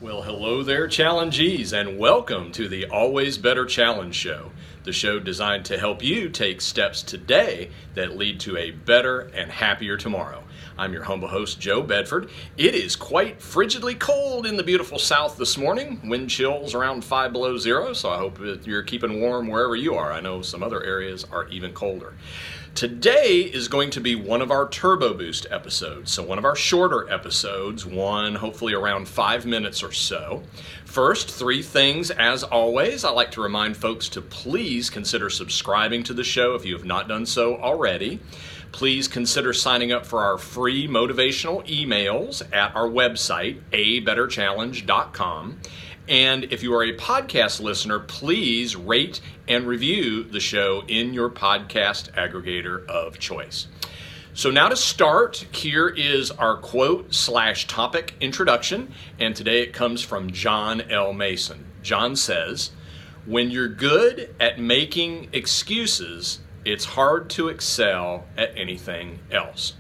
Well, hello there, challengees, and welcome to the Always Better Challenge Show, the show designed to help you take steps today that lead to a better and happier tomorrow. I'm your humble host, Joe Bedford. It is quite frigidly cold in the beautiful South this morning. Wind chills around 5 below zero, so I hope that you're keeping warm wherever you are. I know some other areas are even colder. Today is going to be one of our Turbo Boost episodes, so one of our shorter episodes, one hopefully around 5 minutes or so. First, 3 things as always. I like to remind folks to please consider subscribing to the show if you have not done so already. Please consider signing up for our free motivational emails at our website, abetterchallenge.com. And if you are a podcast listener, please rate and review the show in your podcast aggregator of choice. So now to start, here is our quote/topic introduction, and today it comes from John L. Mason. John says, "When you're good at making excuses, it's hard to excel at anything else."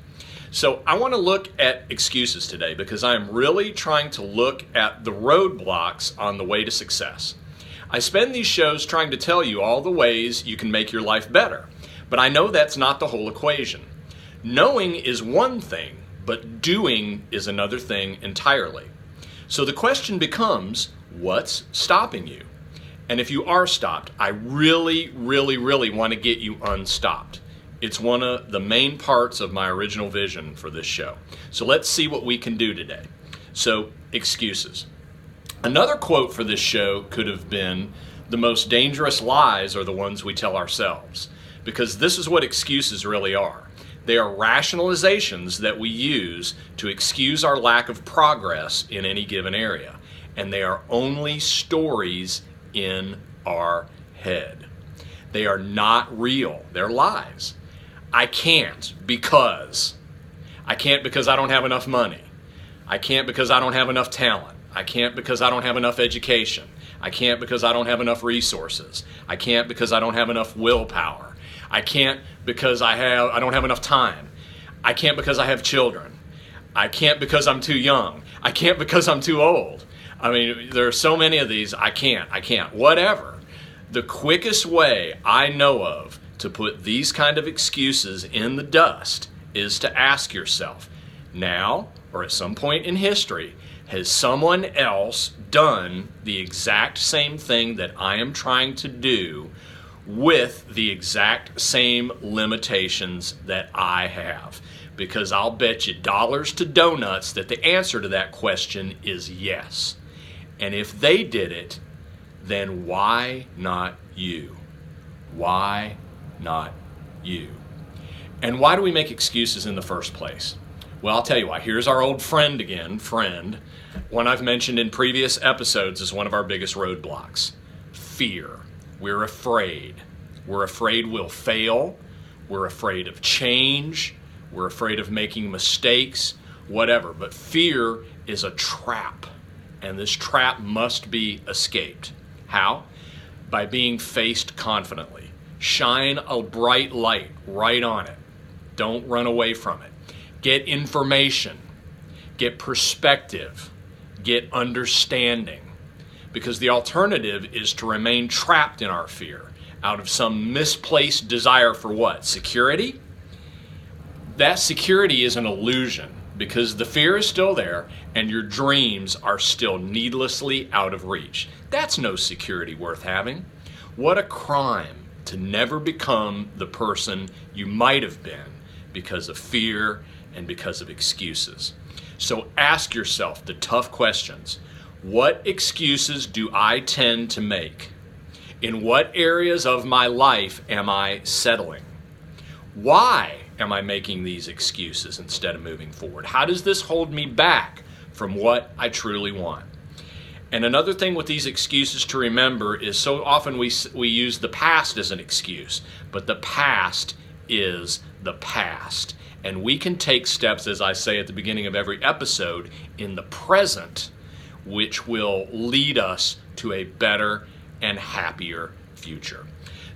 So I want to look at excuses today because I'm really trying to look at the roadblocks on the way to success. I spend these shows trying to tell you all the ways you can make your life better, but I know that's not the whole equation. Knowing is one thing, but doing is another thing entirely. So the question becomes, what's stopping you? And if you are stopped, I really want to get you unstopped. It's one of the main parts of my original vision for this show. So let's see what we can do today. So, excuses. Another quote for this show could have been, "The most dangerous lies are the ones we tell ourselves," because this is what excuses really are. They are rationalizations that we use to excuse our lack of progress in any given area. And they are only stories in our head. They are not real. They're lies. I can't because I don't have enough money. I can't because I don't have enough talent. I can't because I don't have enough education. I can't because I don't have enough resources. I can't because I don't have enough willpower. I can't because I don't have enough time. I can't because I have children. I can't because I'm too young. I can't because I'm too old. I mean, there are so many of these. I can't, whatever. The quickest way I know of to put these kind of excuses in the dust is to ask yourself, now or at some point in history, has someone else done the exact same thing that I am trying to do with the exact same limitations that I have? Because I'll bet you dollars to donuts that the answer to that question is yes. And if they did it, then why not you? Why not you? And why do we make excuses in the first place? Well, I'll tell you why. Here's our old friend again, one I've mentioned in previous episodes as one of our biggest roadblocks. Fear. We're afraid. We're afraid we'll fail. We're afraid of change. We're afraid of making mistakes, whatever. But fear is a trap, and this trap must be escaped. How? By being faced confidently. Shine a bright light right on it. Don't run away from it. Get information. Get perspective. Get understanding. Because the alternative is to remain trapped in our fear out of some misplaced desire for what? Security? That security is an illusion because the fear is still there and your dreams are still needlessly out of reach. That's no security worth having. What a crime to never become the person you might have been because of fear and because of excuses. So ask yourself the tough questions. What excuses do I tend to make? In what areas of my life am I settling? Why am I making these excuses instead of moving forward? How does this hold me back from what I truly want? And another thing with these excuses to remember is so often we use the past as an excuse, but the past is the past. And we can take steps, as I say at the beginning of every episode, in the present, which will lead us to a better and happier future.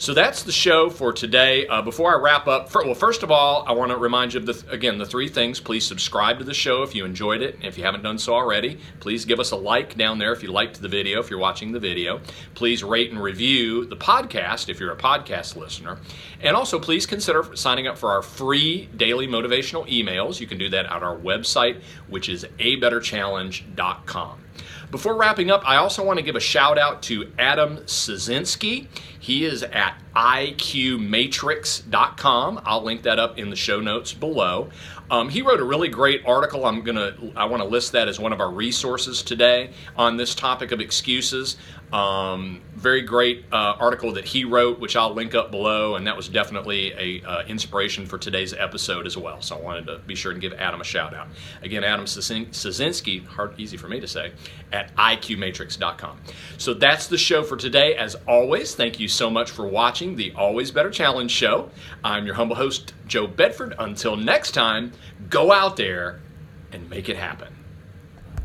So that's the show for today. Before I wrap up, first of all, I want to remind you of the 3 things. Please subscribe to the show if you enjoyed it. If you haven't done so already, please give us a like down there if you liked the video, if you're watching the video. Please rate and review the podcast if you're a podcast listener. And also, please consider signing up for our free daily motivational emails. You can do that at our website, which is abetterchallenge.com. Before wrapping up, I also want to give a shout out to Adam Szynski. He is at iqmatrix.com. I'll link that up in the show notes below. He wrote a really great article. I want to list that as one of our resources today on this topic of excuses. Very great article that he wrote, which I'll link up below, and that was definitely a inspiration for today's episode as well. So I wanted to be sure and give Adam a shout out. Again, Adam Szynski, easy for me to say, at iqmatrix.com. So that's the show for today. As always, thank you so much for watching the Always Better Challenge show. I'm your humble host, Joe Bedford. Until next time, go out there and make it happen.